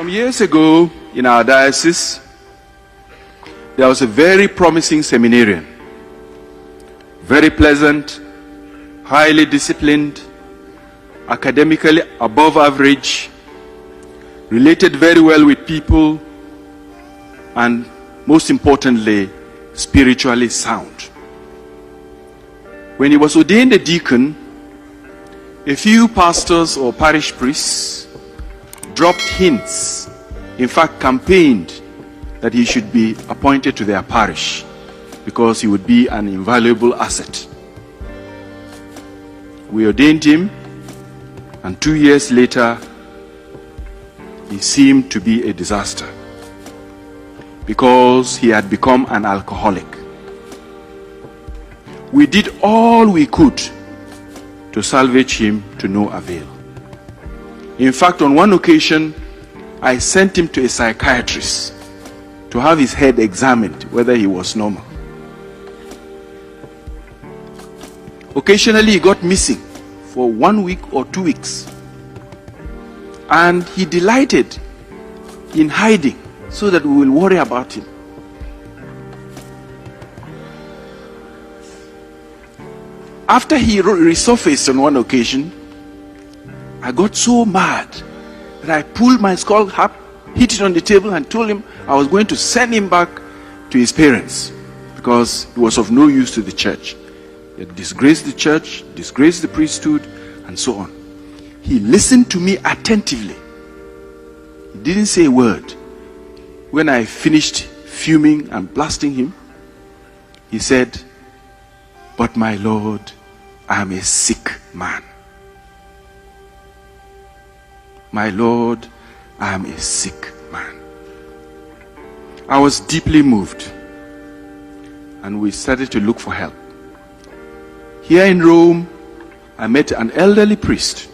Some years ago in our diocese, there was a very promising seminarian, very pleasant, highly disciplined, academically above average, related very well with people, and most importantly, spiritually sound. When he was ordained a deacon, a few pastors or parish priests dropped hints, in fact campaigned that he should be appointed to their parish because he would be an invaluable asset. We ordained him, and 2 years later, he seemed to be a disaster because he had become an alcoholic. We did all we could to salvage him, to no avail. In fact, on one occasion, I sent him to a psychiatrist to have his head examined whether he was normal. Occasionally he got missing for 1 week or 2 weeks, and he delighted in hiding so that we will worry about him. After he resurfaced on one occasion, I got so mad that I pulled my skull up, hit it on the table, and told him I was going to send him back to his parents because he was of no use to the church. He had disgraced the church, disgraced the priesthood, and so on. He listened to me attentively. He didn't say a word. When I finished fuming and blasting him, he said, "But my Lord, I am a sick man. My Lord, I am a sick man." I was deeply moved, and we started to look for help. Here in Rome, I met an elderly priest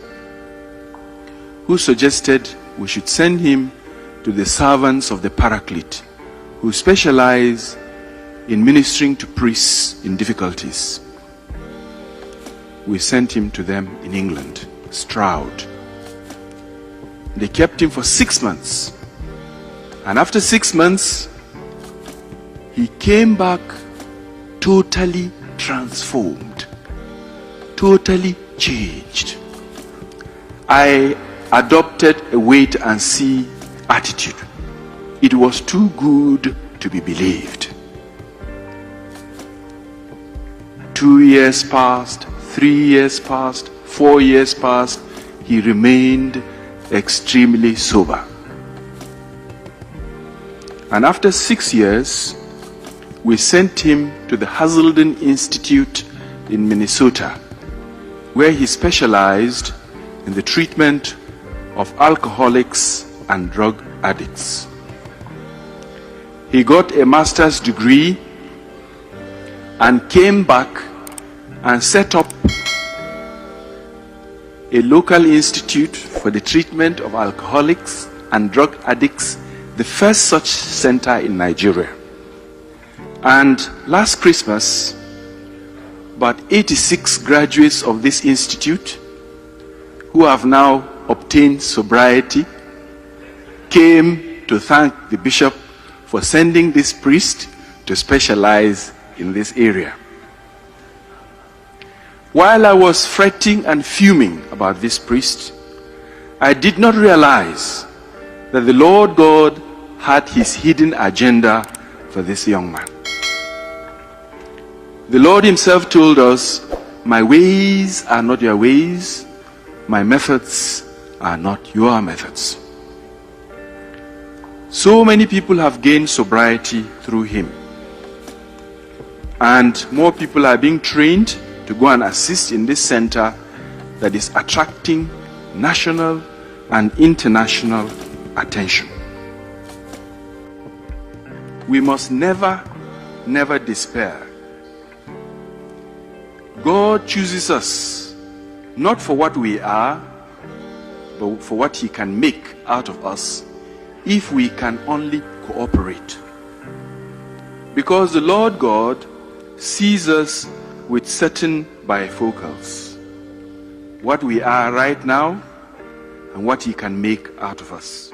who suggested we should send him to the servants of the Paraclete, who specialize in ministering to priests in difficulties. We sent him to them in England, Stroud. They kept him for 6 months. And after 6 months, he came back totally transformed, totally changed. I adopted a wait and see attitude. It was too good to be believed. 2 years passed, 3 years passed, 4 years passed. He remained extremely sober. And after 6 years, we sent him to the Hazelden Institute in Minnesota, where he specialized in the treatment of alcoholics and drug addicts. He got a master's degree and came back and set up a local institute for the treatment of alcoholics and drug addicts, the first such center in Nigeria. And last Christmas, about 86 graduates of this institute, who have now obtained sobriety, came to thank the bishop for sending this priest to specialize in this area. While I was fretting and fuming about this priest, I did not realize that the Lord God had his hidden agenda for this young man. The Lord himself told us, "My ways are not your ways, my methods are not your methods." So many people have gained sobriety through him, and more people are being trained to go and assist in this center that is attracting national and international attention. We must never despair. God chooses us not for what we are, but for what he can make out of us if we can only cooperate. Because the Lord God sees us with certain bifocals, what we are right now and what he can make out of us.